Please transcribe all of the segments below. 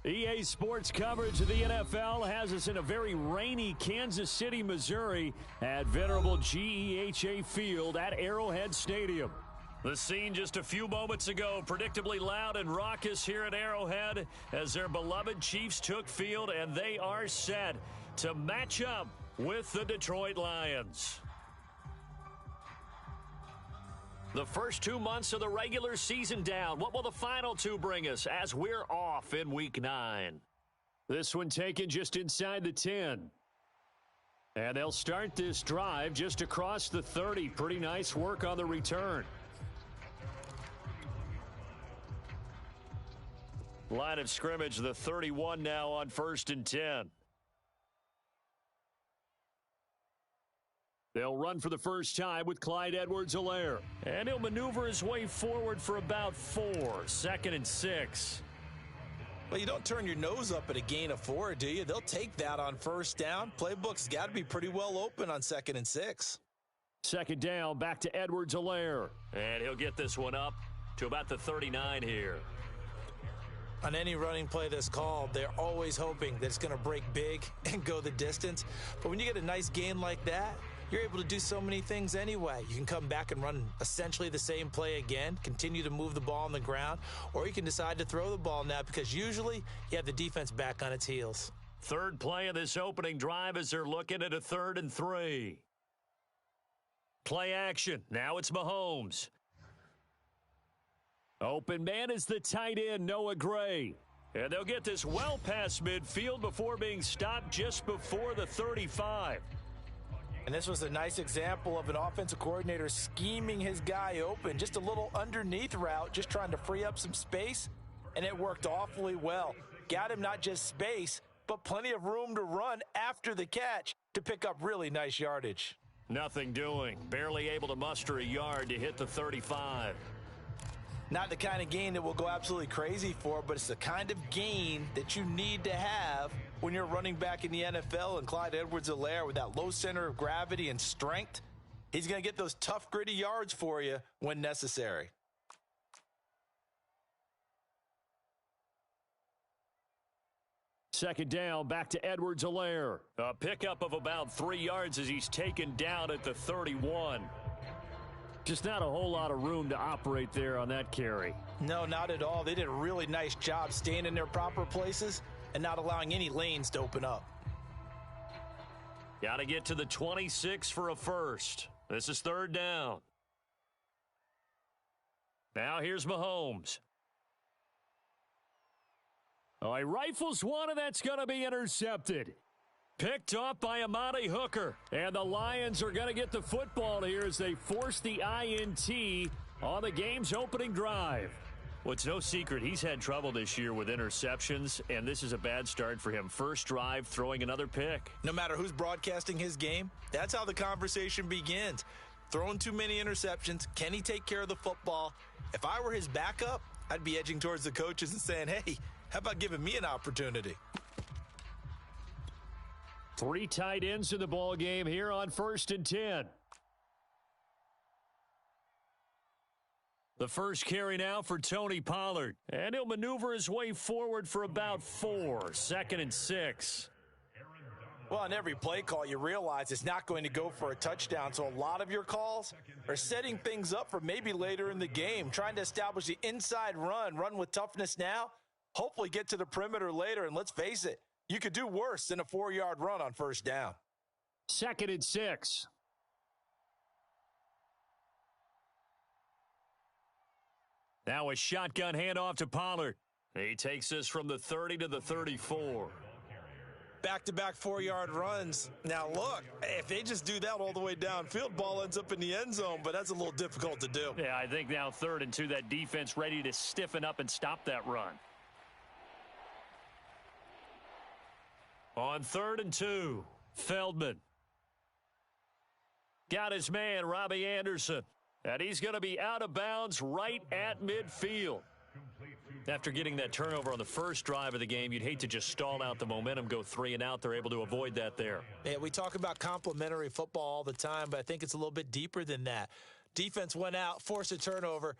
EA Sports coverage of the NFL has us in a very rainy Kansas City, Missouri at venerable GEHA Field at Arrowhead Stadium. The scene just a few moments ago, predictably loud and raucous here at Arrowhead as their beloved Chiefs took field, and they are set to match up with the Detroit Lions. The first 2 months of the regular season down. What will the final two bring us as we're off in Week 9? This one taken just inside the 10. And they'll start this drive just across the 30. Pretty nice work on the return. Line of scrimmage, the 31 now on 1st and 10. They'll run for the first time with Clyde Edwards-Helaire. And he'll maneuver his way forward for about 4. 2nd and 6. Well, you don't turn your nose up at a gain of 4, do you? They'll take that on first down. Playbook's got to be pretty well open on 2nd and 6. 2nd down, back to Edwards-Helaire. And he'll get this one up to about the 39 here. On any running play that's called, they're always hoping that it's going to break big and go the distance. But when you get a nice gain like that, you're able to do so many things anyway. You can come back and run essentially the same play again, continue to move the ball on the ground, or you can decide to throw the ball now because usually you have the defense back on its heels. Third play of this opening drive as they're looking at a 3rd and 3. Play action. Now it's Mahomes. Open man is the tight end, Noah Gray. And they'll get this well past midfield before being stopped just before the 35. And this was a nice example of an offensive coordinator scheming his guy open. Just a little underneath route, just trying to free up some space, and it worked awfully well. Got him not just space, but plenty of room to run after the catch to pick up really nice yardage. Nothing doing. Barely able to muster a yard to hit the 35. Not the kind of gain that we'll go absolutely crazy for, but it's the kind of gain that you need to have when you're running back in the NFL. And Clyde Edwards-Helaire, with that low center of gravity and strength, he's going to get those tough, gritty yards for you when necessary. Second down, back to Edwards-Helaire. A pickup of about 3 yards as he's taken down at the 31. Just not a whole lot of room to operate there on that carry. No, not at all. They did a really nice job staying in their proper places and not allowing any lanes to open up. Got to get to the 26 for a first. This is 3rd down. Now here's Mahomes. Oh, he rifles one, and that's going to be intercepted. Picked off by Amani Hooker. And the Lions are going to get the football here as they force the INT on the game's opening drive. Well, it's no secret he's had trouble this year with interceptions, and this is a bad start for him. First drive, throwing another pick. No matter who's broadcasting his game, that's how the conversation begins. Throwing too many interceptions, can he take care of the football? If I were his backup, I'd be edging towards the coaches and saying, hey, how about giving me an opportunity? 3 tight ends in the ball game here on 1st and 10. The first carry now for Tony Pollard. And he'll maneuver his way forward for about 4. 2nd and 6. Well, on every play call, you realize it's not going to go for a touchdown. So a lot of your calls are setting things up for maybe later in the game, trying to establish the inside run with toughness now, hopefully get to the perimeter later. And let's face it, you could do worse than a 4-yard run on first down. 2nd and 6. Now a shotgun handoff to Pollard. He takes this from the 30 to the 34. Back-to-back 4-yard runs. Now, look, if they just do that all the way downfield, ball ends up in the end zone, but that's a little difficult to do. Yeah, I think now 3rd and 2, that defense ready to stiffen up and stop that run. On 3rd and 2, Feldman. Got his man, Robbie Anderson. And he's going to be out of bounds right at midfield. After getting that turnover on the first drive of the game, you'd hate to just stall out the momentum, go 3 and out. They're able to avoid that there. Yeah, we talk about complementary football all the time, but I think it's a little bit deeper than that. Defense went out, forced a turnover,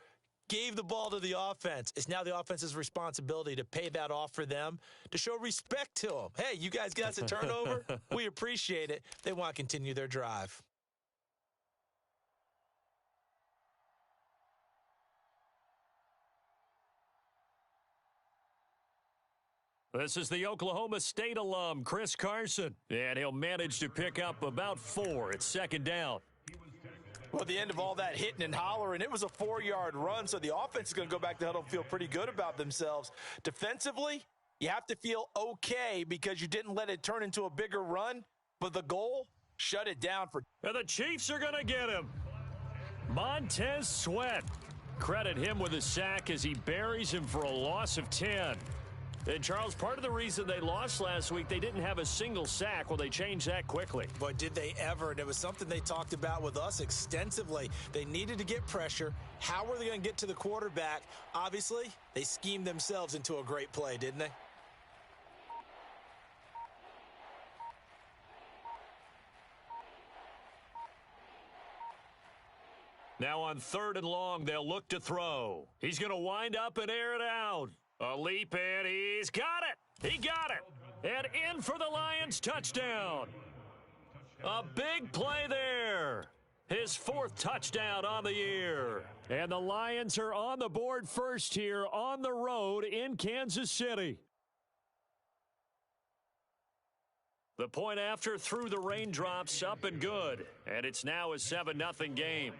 gave the ball to the offense. It's now the offense's responsibility to pay that off for them, to show respect to them. Hey, you guys got us a turnover? We appreciate it. They want to continue their drive. This is the Oklahoma State alum, Chris Carson, and he'll manage to pick up about 4. It's second down. Well, at the end of all that hitting and hollering, it was a 4-yard run, so the offense is going to go back to huddle and feel pretty good about themselves. Defensively, you have to feel okay because you didn't let it turn into a bigger run, but the goal, shut it down for. And the Chiefs are going to get him. Montez Sweat. Credit him with a sack as he buries him for a loss of 10. And, Charles, part of the reason they lost last week, they didn't have a single sack. Well, they changed that quickly. Boy, did they ever. And it was something they talked about with us extensively. They needed to get pressure. How were they going to get to the quarterback? Obviously, they schemed themselves into a great play, didn't they? Now on 3rd and long, they'll look to throw. He's going to wind up and air it out. A leap, and he's got it. He got it. And in for the Lions touchdown. A big play there. His 4th touchdown on the year. And the Lions are on the board first here on the road in Kansas City. The point after through the raindrops, up and good. And it's now a 7-0 game.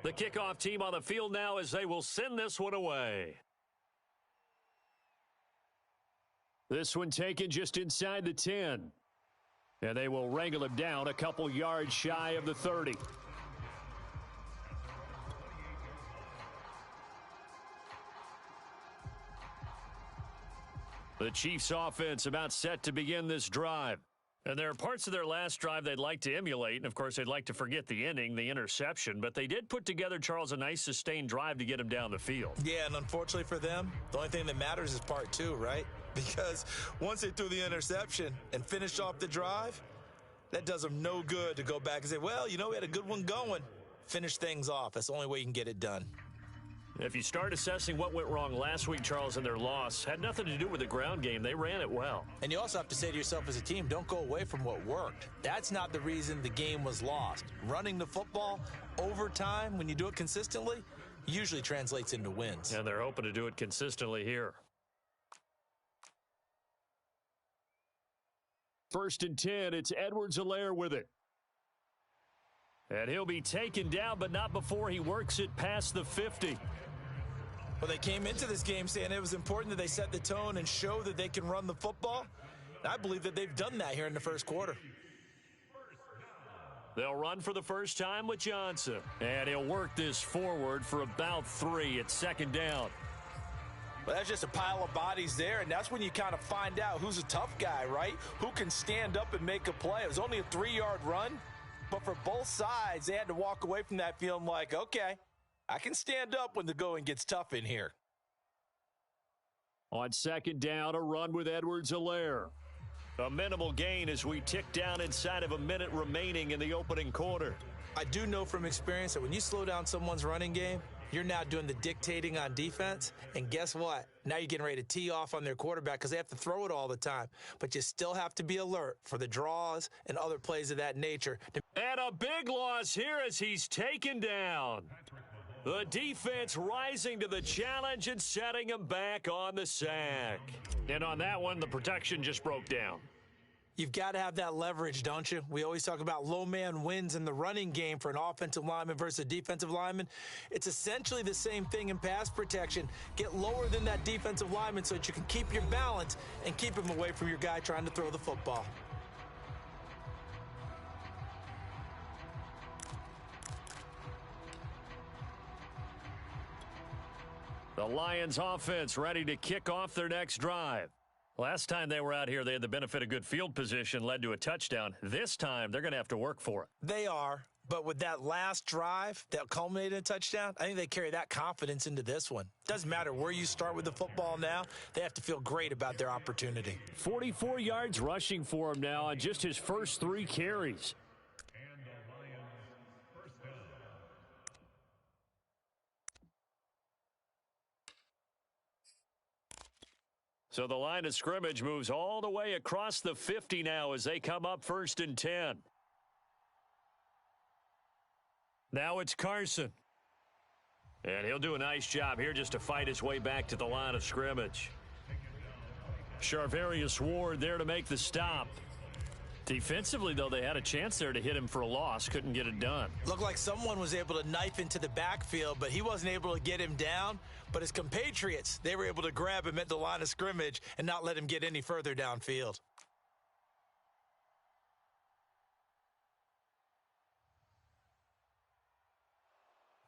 The kickoff team on the field now as they will send this one away. This one taken just inside the 10. And they will wrangle him down a couple yards shy of the 30. The Chiefs offense about set to begin this drive. And there are parts of their last drive they'd like to emulate, and of course they'd like to forget the inning, the interception, but they did put together, Charles, a nice sustained drive to get him down the field. Yeah, and unfortunately for them, the only thing that matters is part 2, right? Because once they threw the interception and finished off the drive, that does them no good to go back and say, well, you know, we had a good one going. Finish things off. That's the only way you can get it done. If you start assessing what went wrong last week, Charles, in their loss, had nothing to do with the ground game. They ran it well. And you also have to say to yourself as a team, don't go away from what worked. That's not the reason the game was lost. Running the football over time, when you do it consistently, usually translates into wins. And they're hoping to do it consistently here. 1st and 10, it's Edwards-Helaire with it. And he'll be taken down, but not before he works it past the 50. Well, they came into this game saying it was important that they set the tone and show that they can run the football. And I believe that they've done that here in the first quarter. They'll run for the first time with Johnson. And he'll work this forward for about 3 at 2nd down. Well, that's just a pile of bodies there, and that's when you kind of find out who's a tough guy, right? Who can stand up and make a play. It was only a 3-yard run, but for both sides, they had to walk away from that feeling like, okay, I can stand up when the going gets tough in here. On 2nd down, a run with Edwards-Helaire. A minimal gain as we tick down inside of a minute remaining in the opening quarter. I do know from experience that when you slow down someone's running game, you're now doing the dictating on defense, and guess what? Now you're getting ready to tee off on their quarterback because they have to throw it all the time. But you still have to be alert for the draws and other plays of that nature. And a big loss here as he's taken down. The defense rising to the challenge and setting him back on the sack. And on that one, the protection just broke down. You've got to have that leverage, don't you? We always talk about low man wins in the running game for an offensive lineman versus a defensive lineman. It's essentially the same thing in pass protection. Get lower than that defensive lineman so that you can keep your balance and keep him away from your guy trying to throw the football. The Lions offense ready to kick off their next drive. Last time they were out here, they had the benefit of good field position, led to a touchdown. This time, they're going to have to work for it. They are, But with that last drive that culminated in a touchdown, I think they carry that confidence into this one. Doesn't matter where you start with the football now. They have to feel great about their opportunity. 44 yards rushing for him now on just his first 3 carries. So the line of scrimmage moves all the way across the 50 now as they come up 1st and 10. Now it's Carson. And he'll do a nice job here just to fight his way back to the line of scrimmage. Charvarius Ward there to make the stop. Defensively, though, they had a chance there to hit him for a loss. Couldn't get it done. Looked like someone was able to knife into the backfield, but he wasn't able to get him down. But his compatriots, they were able to grab him at the line of scrimmage and not let him get any further downfield.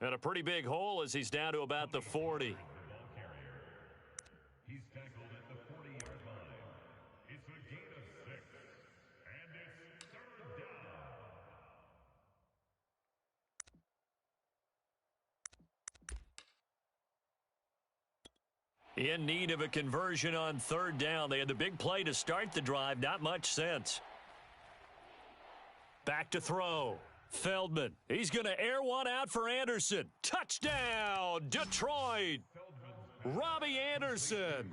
And a pretty big hole as he's down to about the 40. He's tackled at the 40-yard line. It's a gain of 6, and it's 3rd down. In need of a conversion on 3rd down. They had the big play to start the drive. Not much sense. Back to throw. Feldman. He's going to air one out for Anderson. Touchdown, Detroit. Robbie Anderson.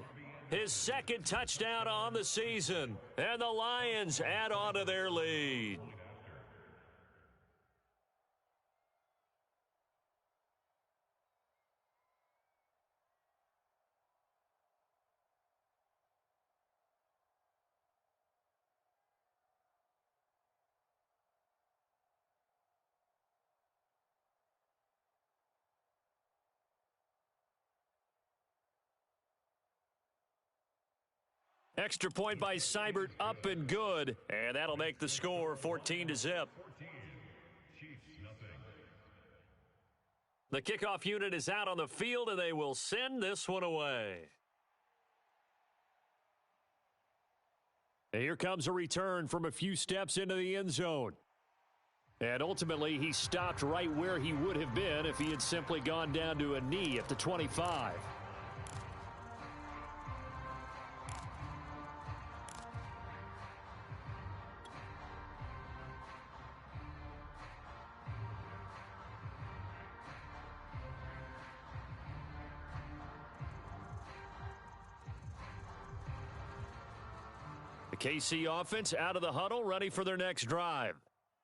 His 2nd touchdown on the season. And the Lions add on to their lead. Extra point by Seibert, up and good. And that'll make the score 14-0. The kickoff unit is out on the field, and they will send this one away. And here comes a return from a few steps into the end zone. And ultimately, he stopped right where he would have been if he had simply gone down to a knee at the 25. KC offense out of the huddle, ready for their next drive.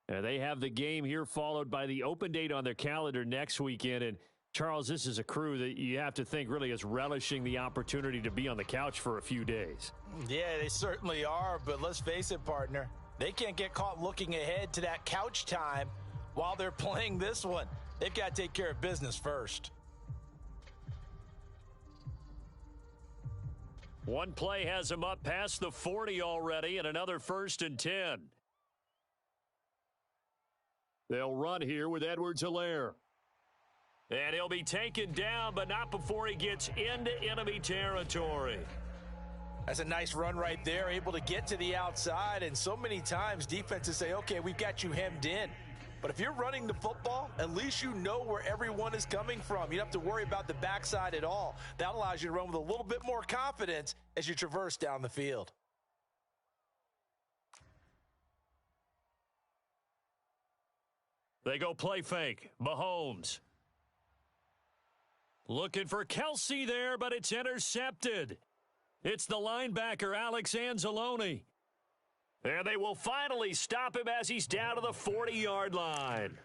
And they have the game here followed by the open date on their calendar next weekend. And, Charles, this is a crew that you have to think really is relishing the opportunity to be on the couch for a few days. Yeah, they certainly are, but let's face it, partner. They can't get caught looking ahead to that couch time while they're playing this one. They've got to take care of business first. One play has him up past the 40 already, and another 1st and 10. They'll run here with Edwards-Helaire. And he'll be taken down, but not before he gets into enemy territory. That's a nice run right there, able to get to the outside, and so many times defenses say, okay, we've got you hemmed in. But if you're running the football, at least you know where everyone is coming from. You don't have to worry about the backside at all. That allows you to run with a little bit more confidence as you traverse down the field. They go play fake. Mahomes. Looking for Kelsey there, but it's intercepted. It's the linebacker, Alex Anzalone. And they will finally stop him as he's down to the 40-yard line.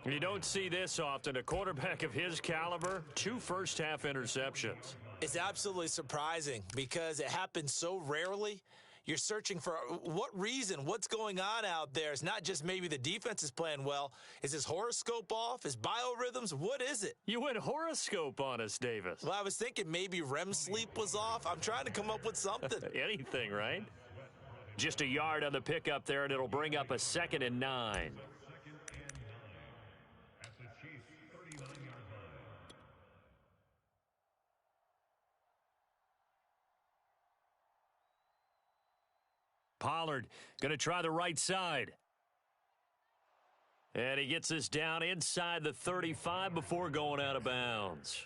You don't see this often. A quarterback of his caliber, 2 first-half interceptions. It's absolutely surprising because it happens so rarely. You're searching for what reason, what's going on out there. It's not just maybe the defense is playing well. Is his horoscope off? His biorhythms? What is it? You went horoscope on us, Davis. Well, I was thinking maybe REM sleep was off. I'm trying to come up with something. Anything, right? Just a yard on the pickup there, and it'll bring up a 2nd and 9. Pollard going to try the right side. And he gets this down inside the 35 before going out of bounds.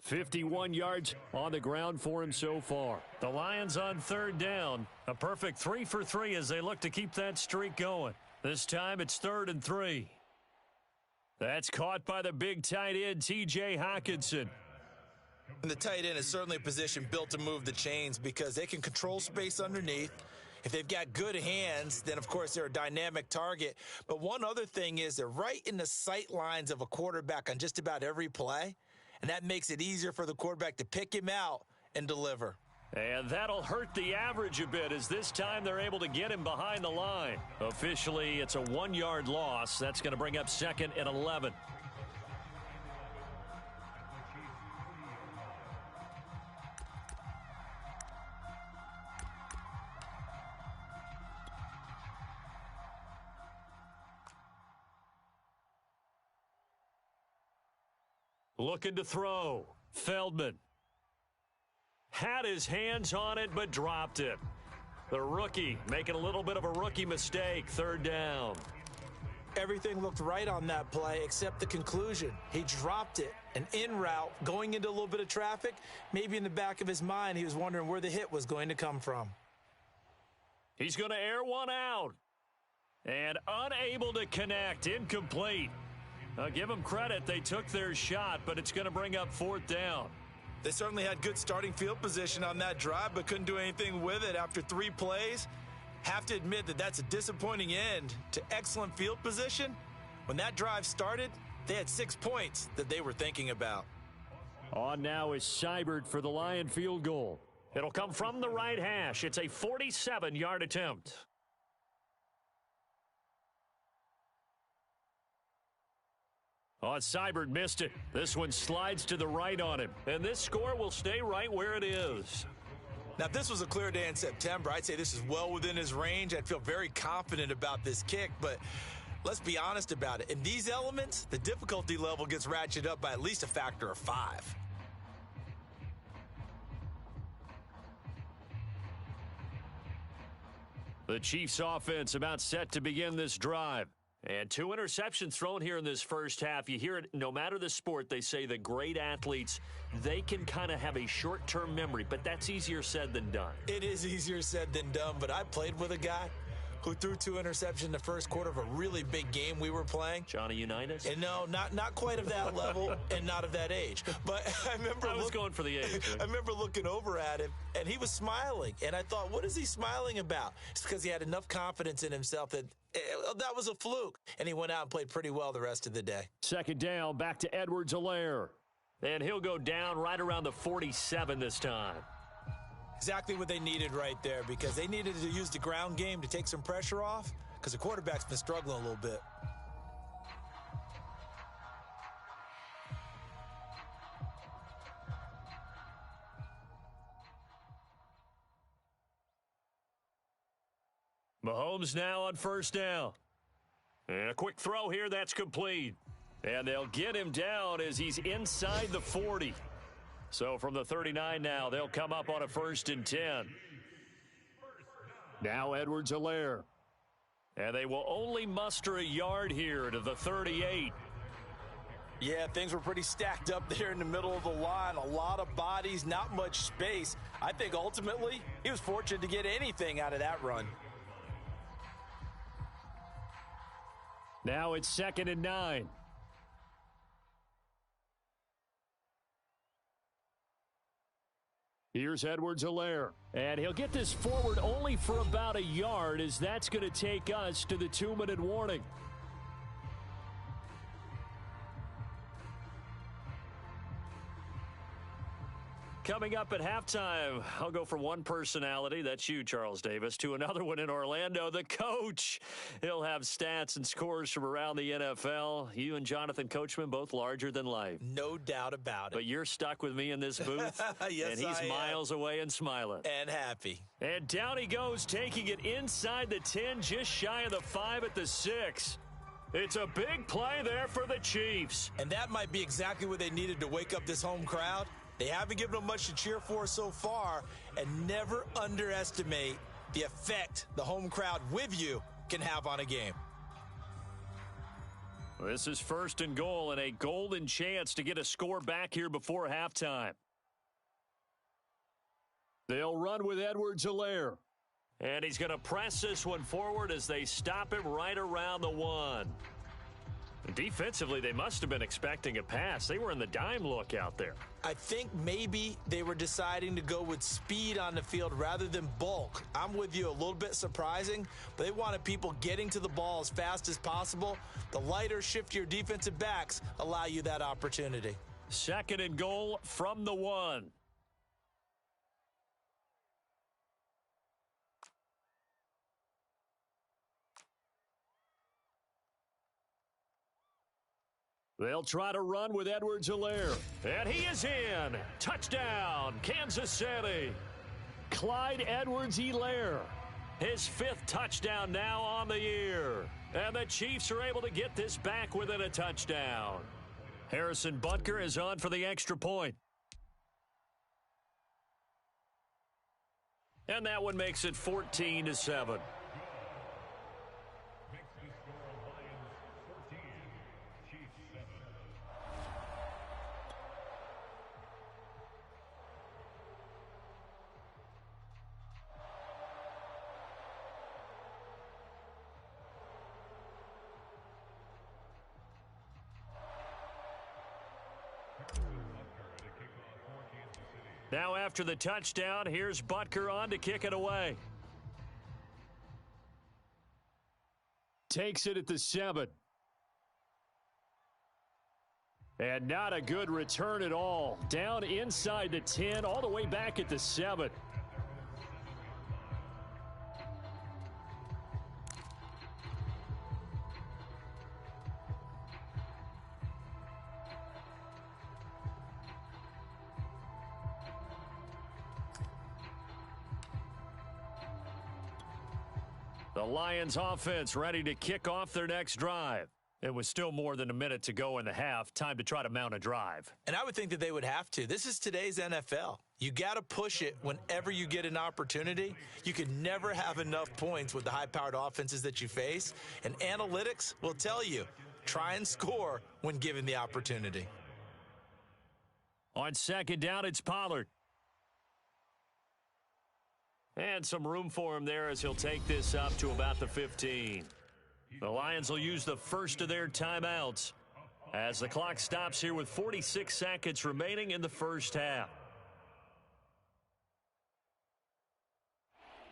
51 yards on the ground for him so far. The Lions on third down. A perfect 3 for 3 as they look to keep that streak going. This time it's 3rd and 3. That's caught by the big tight end, T.J. Hockenson. And the tight end is certainly a position built to move the chains because they can control space underneath. If they've got good hands, then, of course, they're a dynamic target. But one other thing is they're right in the sight lines of a quarterback on just about every play, and that makes it easier for the quarterback to pick him out and deliver. And that'll hurt the average a bit as this time they're able to get him behind the line. Officially, it's a 1-yard loss. That's going to bring up 2nd and 11. Looking to throw. Feldman. Had his hands on it, but dropped it. The rookie making a little bit of a rookie mistake. 3rd down. Everything looked right on that play except the conclusion. He dropped it. An in route, going into a little bit of traffic. Maybe in the back of his mind, he was wondering where the hit was going to come from. He's going to air one out. And unable to connect. Incomplete. Give them credit. They took their shot, but it's going to bring up 4th down. They certainly had good starting field position on that drive, but couldn't do anything with it after 3 plays. Have to admit that that's a disappointing end to excellent field position. When that drive started, they had 6 points that they were thinking about. On now is Seibert for the Lion field goal. It'll come from the right hash. It's a 47-yard attempt. Oh, Seibert missed it. This one slides to the right on him. And this score will stay right where it is. Now, if this was a clear day in September, I'd say this is well within his range. I'd feel very confident about this kick, but let's be honest about it. In these elements, the difficulty level gets ratcheted up by at least a factor of 5. The Chiefs offense about set to begin this drive. And 2 interceptions thrown here in this first half. You hear it, no matter the sport, they say the great athletes, they can kind of have a short-term memory, but that's easier said than done. It is easier said than done, but I played with a guy who threw 2 interceptions in the first quarter of a really big game we were playing. Johnny Unitas? And no, not quite of that level and not of that age. But I was going for the age. Right? I remember looking over at him, and he was smiling. And I thought, what is he smiling about? It's because he had enough confidence in himself that that was a fluke. And he went out and played pretty well the rest of the day. 2nd down, back to Edwards-Helaire. And he'll go down right around the 47 this time. Exactly what they needed right there, because they needed to use the ground game to take some pressure off, because the quarterback's been struggling a little bit. Mahomes now on 1st down. And a quick throw here, that's complete. And they'll get him down as he's inside the 40. So from the 39 now, they'll come up on a 1st and 10. Now Edwards-Helaire. And they will only muster a yard here to the 38. Yeah, things were pretty stacked up there in the middle of the line. A lot of bodies, not much space. I think ultimately he was fortunate to get anything out of that run. Now it's 2nd and 9. Here's Edwards-Helaire, and he'll get this forward only for about a yard, as that's going to take us to the 2-minute warning. Coming up at halftime, I'll go from one personality, that's you, Charles Davis, to another one in Orlando, the coach. He'll have stats and scores from around the NFL. You and Jonathan Coachman, both larger than life. No doubt about it. But you're stuck with me in this booth, yes, and he's miles away and smiling. And happy. And down he goes, taking it inside the 10, just shy of the 5 at the 6. It's a big play there for the Chiefs. And that might be exactly what they needed to wake up this home crowd. They haven't given them much to cheer for so far, and never underestimate the effect the home crowd with you can have on a game. This is first and goal and a golden chance to get a score back here before halftime. They'll run with Edwards-Helaire. And he's going to press this one forward as they stop him right around the 1. Defensively, they must have been expecting a pass. They were in the dime look out there. I think maybe they were deciding to go with speed on the field rather than bulk. I'm with you, a little bit surprising, but they wanted people getting to the ball as fast as possible. The lighter, shiftier defensive backs allow you that opportunity. Second and goal from the 1. They'll try to run with Edwards-Helaire. And he is in. Touchdown, Kansas City. Clyde Edwards-Helaire. His 5th touchdown now on the year. And the Chiefs are able to get this back within a touchdown. Harrison Butker is on for the extra point. And that one makes it 14-7. Now after the touchdown, here's Butker on to kick it away. Takes it at the 7. And not a good return at all. Down inside the 10, all the way back at the 7. The Lions offense ready to kick off their next drive. It was still more than a minute to go in the half. Time to try to mount a drive. And I would think that they would have to. This is today's NFL. You got to push it whenever you get an opportunity. You can never have enough points with the high-powered offenses that you face. And analytics will tell you, try and score when given the opportunity. On second down, it's Pollard. And some room for him there as he'll take this up to about the 15. The Lions will use the first of their timeouts as the clock stops here with 46 seconds remaining in the first half.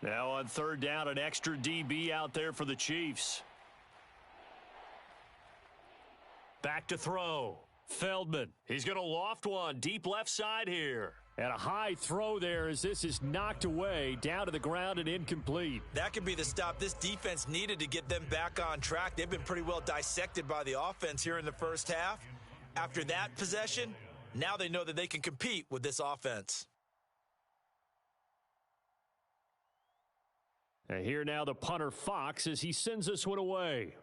Now on third down, an extra DB out there for the Chiefs. Back to throw. Feldman. He's going to loft one deep left side here. And a high throw there as this is knocked away, down to the ground and incomplete. That could be the stop this defense needed to get them back on track. They've been pretty well dissected by the offense here in the first half. After that possession, now they know that they can compete with this offense. And here now the punter Fox as he sends this one away.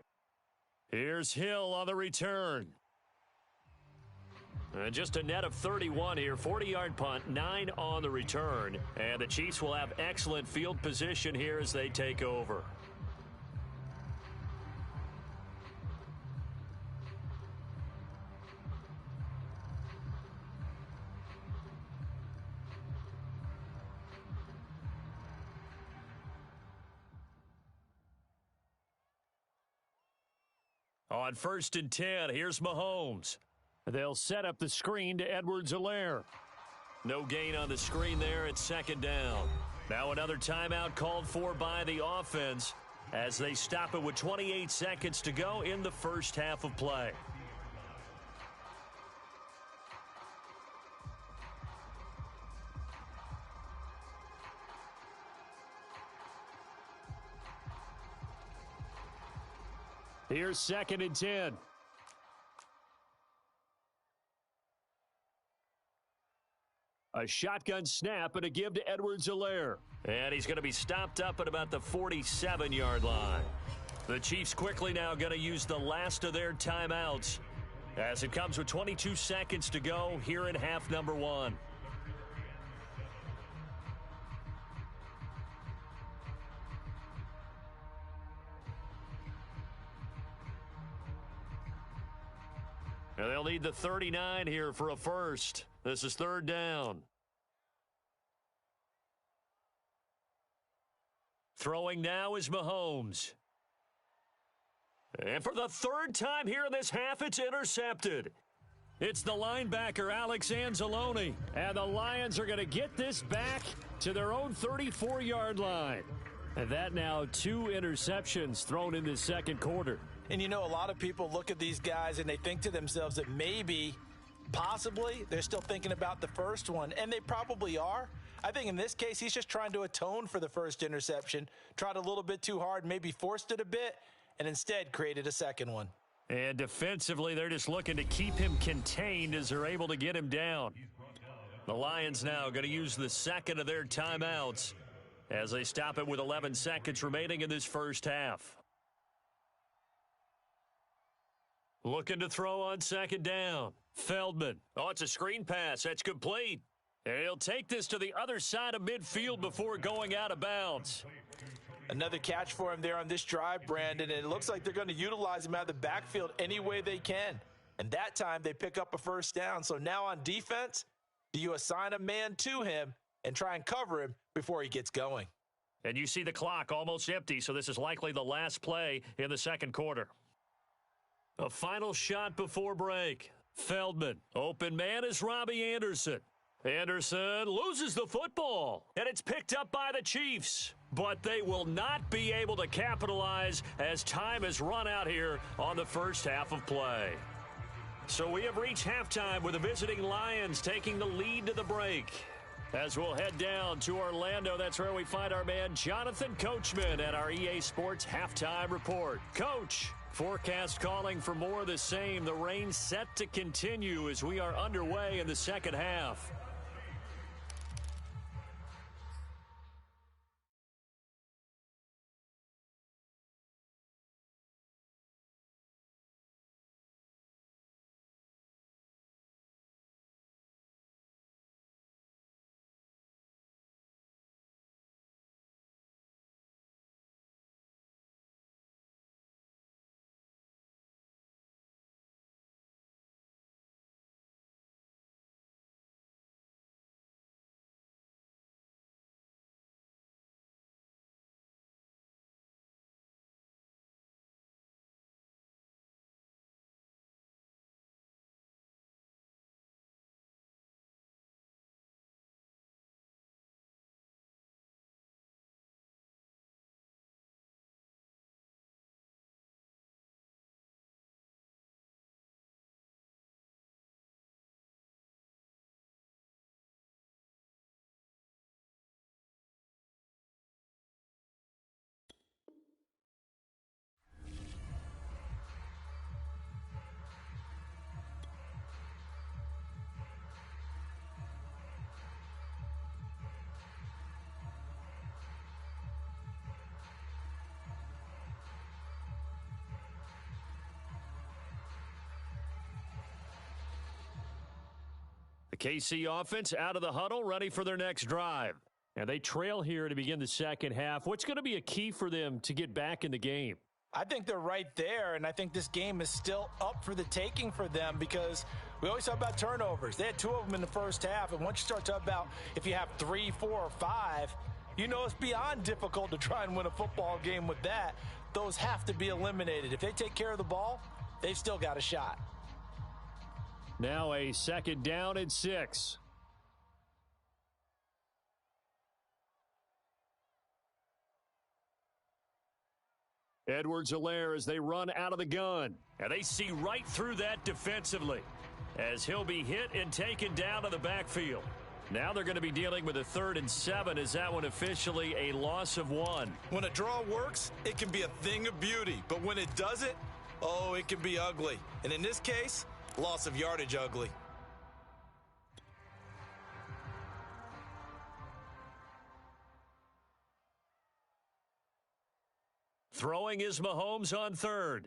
Here's Hill on the return. And just a net of 31 here, 40-yard punt, 9 on the return. And the Chiefs will have excellent field position here as they take over. On first and 10, here's Mahomes. They'll set up the screen to Edwards-Helaire. No gain on the screen there at second down. Now another timeout called for by the offense as they stop it with 28 seconds to go in the first half of play. Here's second and 10. A shotgun snap and a give to Edwards-Helaire. And he's going to be stopped up at about the 47-yard line. The Chiefs quickly now going to use the last of their timeouts as it comes with 22 seconds to go here in half number 1. And they'll need the 39 here for a first. This is third down. Throwing now is Mahomes. And for the third time here in this half, it's intercepted. It's the linebacker, Alex Anzalone. And the Lions are going to get this back to their own 34-yard line. And that now 2 interceptions thrown in this second quarter. And you know, a lot of people look at these guys and they think to themselves that maybe, possibly, they're still thinking about the first one. And they probably are. I think in this case, he's just trying to atone for the first interception. Tried a little bit too hard, maybe forced it a bit, and instead created a second one. And defensively, they're just looking to keep him contained as they're able to get him down. The Lions now going to use the second of their timeouts as they stop it with 11 seconds remaining in this first half. Looking to throw on second down. Feldman. Oh, it's a screen pass. That's complete. And he'll take this to the other side of midfield before going out of bounds. Another catch for him there on this drive, Brandon, and it looks like they're going to utilize him out of the backfield any way they can. And that time they pick up a first down. So now on defense, do you assign a man to him and try and cover him before he gets going? And you see the clock almost empty, so this is likely the last play in the second quarter. A final shot before break. Feldman. Open man is Robbie Anderson. Anderson loses the football, and it's picked up by the Chiefs. But they will not be able to capitalize as time has run out here on the first half of play. So we have reached halftime with the visiting Lions taking the lead to the break. As we'll head down to Orlando, that's where we find our man Jonathan Coachman at our EA Sports Halftime Report. Coach, forecast calling for more of the same. The rain set to continue as we are underway in the second half. The KC offense out of the huddle, ready for their next drive. And they trail here to begin the second half. What's going to be a key for them to get back in the game? I think they're right there, and I think this game is still up for the taking for them because we always talk about turnovers. They had 2 of them in the first half, and once you start talking about if you have 3, 4, or 5, you know it's beyond difficult to try and win a football game with that. Those have to be eliminated. If they take care of the ball, they've still got a shot. Now a second down and 6. Edwards-Helaire as they run out of the gun. And they see right through that defensively as he'll be hit and taken down to the backfield. Now they're going to be dealing with a 3rd and 7. Is that one officially a loss of 1? When a draw works, it can be a thing of beauty. But when it doesn't, oh, it can be ugly. And in this case, loss of yardage ugly. Throwing is Mahomes on 3rd.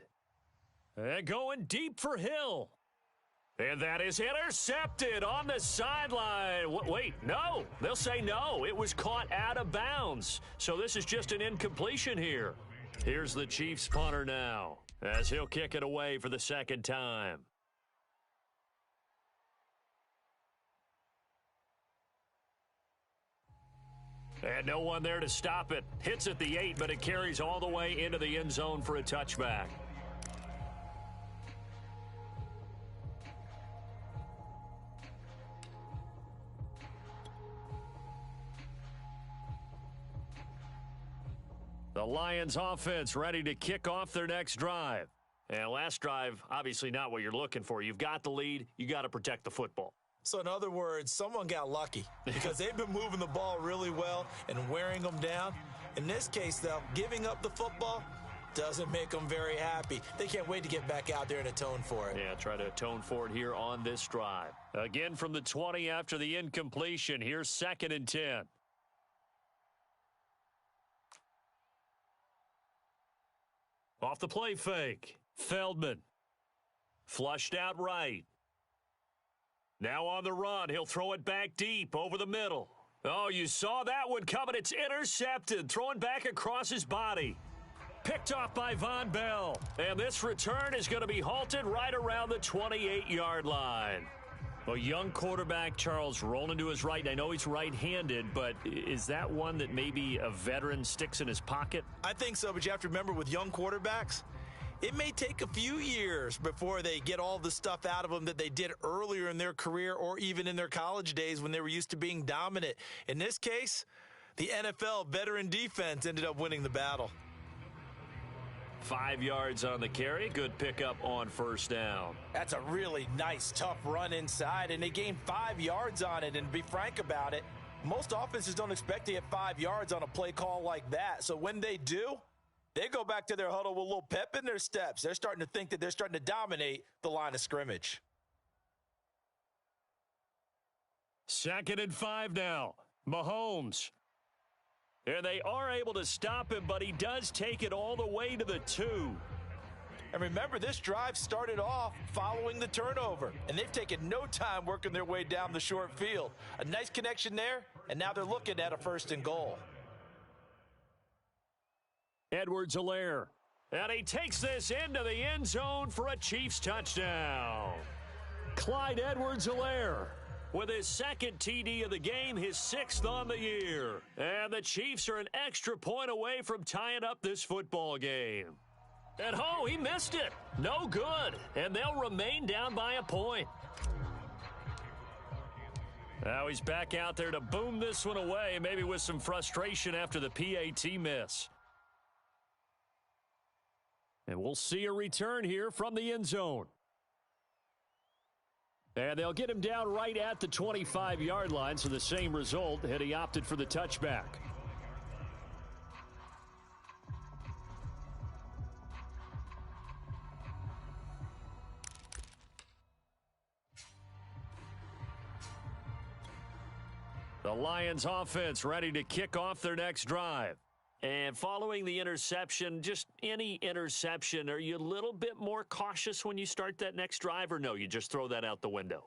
And going deep for Hill. And that is intercepted on the sideline. Wait, no. They'll say no. It was caught out of bounds. So this is just an incompletion here. Here's the Chiefs punter now as he'll kick it away for the second time. And no one there to stop it. Hits at the 8, but it carries all the way into the end zone for a touchback. The Lions offense ready to kick off their next drive. And last drive, obviously not what you're looking for. You've got the lead. You got to protect the football. So in other words, someone got lucky because they've been moving the ball really well and wearing them down. In this case, though, giving up the football doesn't make them very happy. They can't wait to get back out there and atone for it. Yeah, try to atone for it here on this drive. Again from the 20 after the incompletion. Here's 2nd and 10. Off the play fake. Feldman. Flushed out right. Now on the run. He'll throw it back deep over the middle. Oh, you saw that one coming. It's intercepted. Throwing back across his body. Picked off by Von Bell. And this return is going to be halted right around the 28-yard line. A young quarterback, Charles, rolling to his right. I know he's right-handed, but is that one that maybe a veteran sticks in his pocket? I think so, but you have to remember with young quarterbacks, it may take a few years before they get all the stuff out of them that they did earlier in their career or even in their college days when they were used to being dominant. In this case, the NFL veteran defense ended up winning the battle. 5 yards on the carry. Good pickup on first down. That's a really nice, tough run inside, and they gained 5 yards on it. And to be frank about it, most offenses don't expect to get 5 yards on a play call like that. So when they do, they go back to their huddle with a little pep in their steps. They're starting to think that they're starting to dominate the line of scrimmage. 2nd and 5 now. Mahomes. And they are able to stop him, but he does take it all the way to the 2. And remember, this drive started off following the turnover, and they've taken no time working their way down the short field. A nice connection there, and now they're looking at a 1st and goal. Edwards-Helaire. And he takes this into the end zone for a Chiefs touchdown. Clyde Edwards-Helaire with his 2nd TD of the game, his 6th on the year. And the Chiefs are an extra point away from tying up this football game. And he missed it. No good. And they'll remain down by a point. Now he's back out there to boom this one away, maybe with some frustration after the PAT miss. And we'll see a return here from the end zone. And they'll get him down right at the 25-yard line, so the same result had he opted for the touchback. The Lions offense ready to kick off their next drive. And following the interception, just any interception, are you a little bit more cautious when you start that next drive, or no, you just throw that out the window?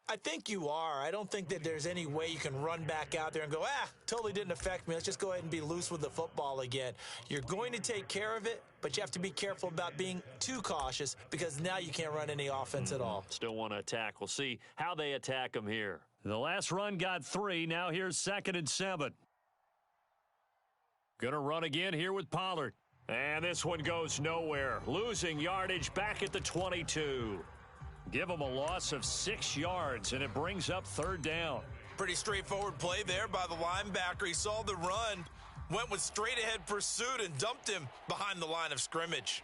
I think you are. I don't think that there's any way you can run back out there and go, totally didn't affect me. Let's just go ahead and be loose with the football again. You're going to take care of it, but you have to be careful about being too cautious because now you can't run any offense at all. Still want to attack. We'll see how they attack them here. The last run got 3. Now here's 2nd and 7. Gonna run again here with Pollard. And this one goes nowhere. Losing yardage back at the 22. Give him a loss of 6 yards, and it brings up 3rd down. Pretty straightforward play there by the linebacker. He saw the run, went with straight-ahead pursuit, and dumped him behind the line of scrimmage.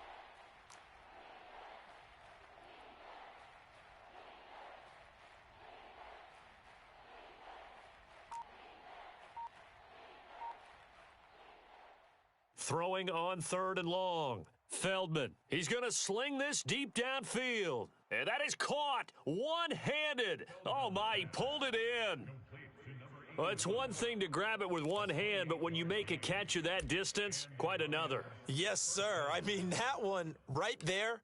Throwing on 3rd and long. Feldman. He's going to sling this deep downfield. And that is caught one-handed. Oh, my, he pulled it in. Well, it's one thing to grab it with one hand, but when you make a catch of that distance, quite another. Yes, sir. I mean, that one right there,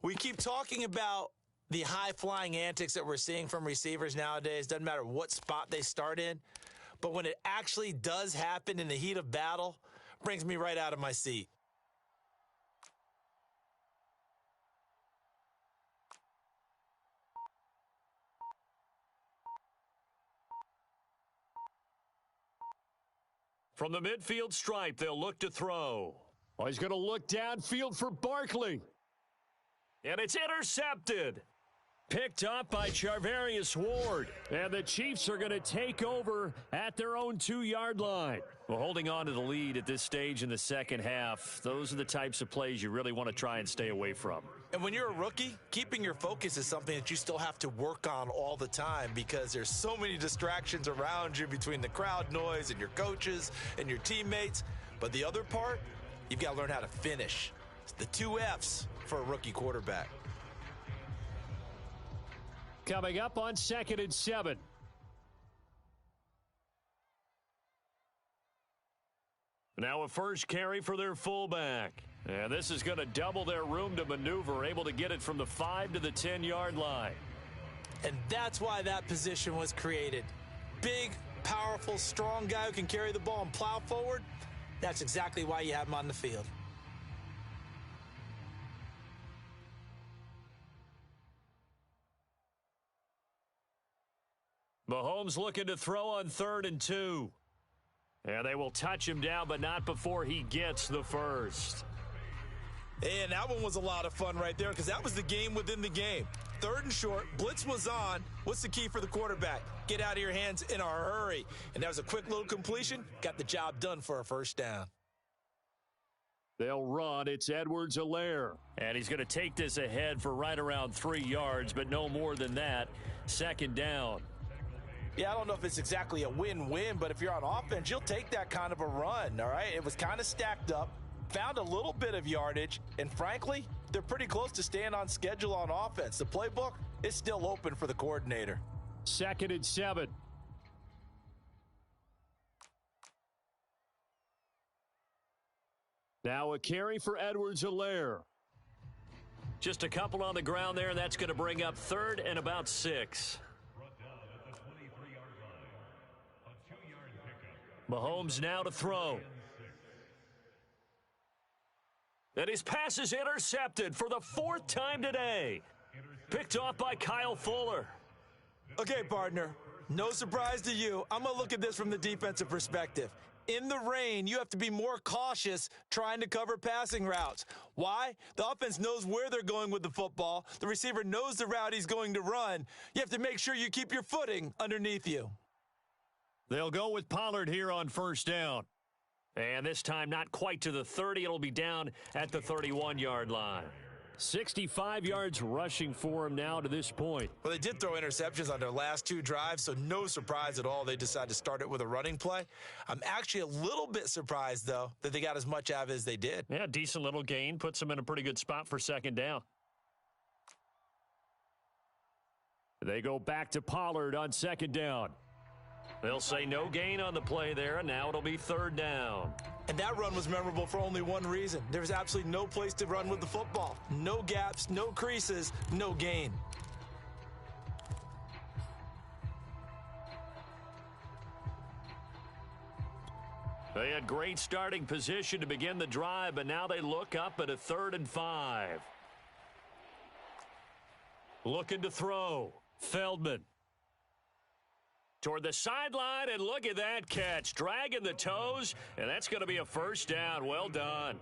we keep talking about the high-flying antics that we're seeing from receivers nowadays. Doesn't matter what spot they start in. But when it actually does happen in the heat of battle, brings me right out of my seat. From the midfield stripe, they'll look to throw. Oh, he's going to look downfield for Barkley. And it's intercepted. Picked up by Charvarius Ward. And the Chiefs are going to take over at their own 2-yard line. Well, holding on to the lead at this stage in the second half, those are the types of plays you really want to try and stay away from. And when you're a rookie, keeping your focus is something that you still have to work on all the time because there's so many distractions around you between the crowd noise and your coaches and your teammates. But the other part, you've got to learn how to finish. It's the 2 F's for a rookie quarterback. Coming up on 2nd and 7. Now a first carry for their fullback. And this is going to double their room to maneuver, able to get it from the 5 to the 10-yard line. And that's why that position was created. Big, powerful, strong guy who can carry the ball and plow forward. That's exactly why you have him on the field. Mahomes looking to throw on 3rd and 2. And they will touch him down, but not before he gets the first. And that one was a lot of fun right there because that was the game within the game. 3rd and short, blitz was on. What's the key for the quarterback? Get out of your hands in a hurry. And that was a quick little completion. Got the job done for a first down. They'll run. It's Edwards-Helaire. And he's going to take this ahead for right around 3 yards, but no more than that. 2nd down. Yeah, I don't know if it's exactly a win-win, but if you're on offense, you'll take that kind of a run, all right? It was kind of stacked up, found a little bit of yardage, and frankly, they're pretty close to staying on schedule on offense. The playbook is still open for the coordinator. 2nd and 7. Now a carry for Edwards-Helaire. Just a couple on the ground there, and that's going to bring up 3rd and about 6. Mahomes now to throw. And his pass is intercepted for the 4th time today. Picked off by Kyle Fuller. Okay, partner, no surprise to you. I'm going to look at this from the defensive perspective. In the rain, you have to be more cautious trying to cover passing routes. Why? The offense knows where they're going with the football. The receiver knows the route he's going to run. You have to make sure you keep your footing underneath you. They'll go with Pollard here on 1st down. And this time not quite to the 30. It'll be down at the 31-yard line. 65 yards rushing for him now to this point. Well, they did throw interceptions on their last 2 drives, so no surprise at all they decided to start it with a running play. I'm actually a little bit surprised, though, that they got as much out of it as they did. Yeah, decent little gain. Puts them in a pretty good spot for 2nd down. They go back to Pollard on 2nd down. They'll say no gain on the play there, and now it'll be 3rd down. And that run was memorable for only one reason. There was absolutely no place to run with the football. No gaps, no creases, no gain. They had great starting position to begin the drive, but now they look up at a 3rd and 5. Looking to throw. Feldman. Toward the sideline, and look at that catch. Dragging the toes, and that's going to be a 1st down. Well done.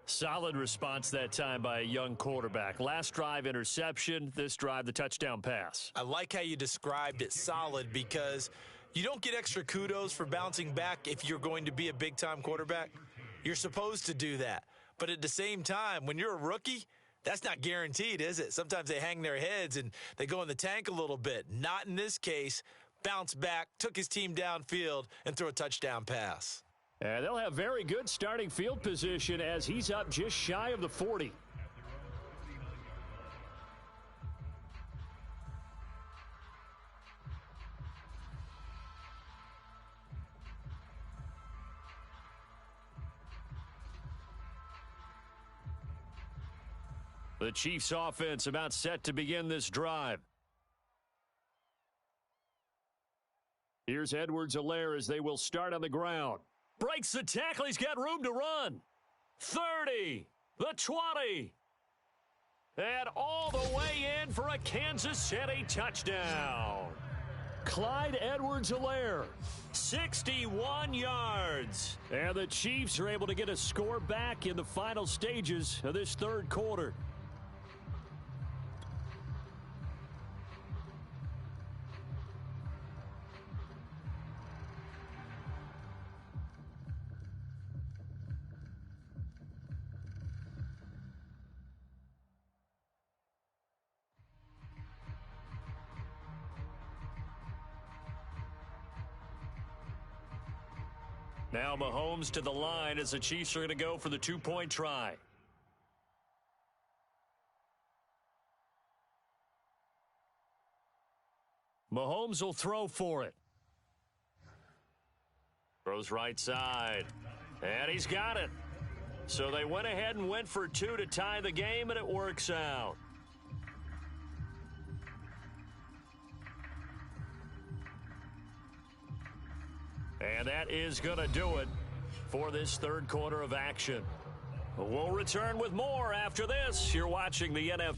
Solid response that time by a young quarterback. Last drive, interception. This drive, the touchdown pass. I like how you described it solid because you don't get extra kudos for bouncing back if you're going to be a big-time quarterback. You're supposed to do that. But at the same time, when you're a rookie, that's not guaranteed, is it? Sometimes they hang their heads and they go in the tank a little bit. Not in this case. Bounce back, took his team downfield, and threw a touchdown pass. And they'll have very good starting field position as he's up just shy of the 40. The Chiefs offense about set to begin this drive. Here's Edwards-Helaire as they will start on the ground. Breaks the tackle. He's got room to run. 30, the 20, and all the way in for a Kansas City touchdown. Clyde Edwards-Helaire, 61 yards. And the Chiefs are able to get a score back in the final stages of this third quarter. Now Mahomes to the line as the Chiefs are going to go for the two-point try. Mahomes will throw for it. Throws right side. And he's got it. So they went ahead and went for two to tie the game, and it works out. And that is going to do it for this third quarter of action. We'll return with more after this. You're watching the NFL.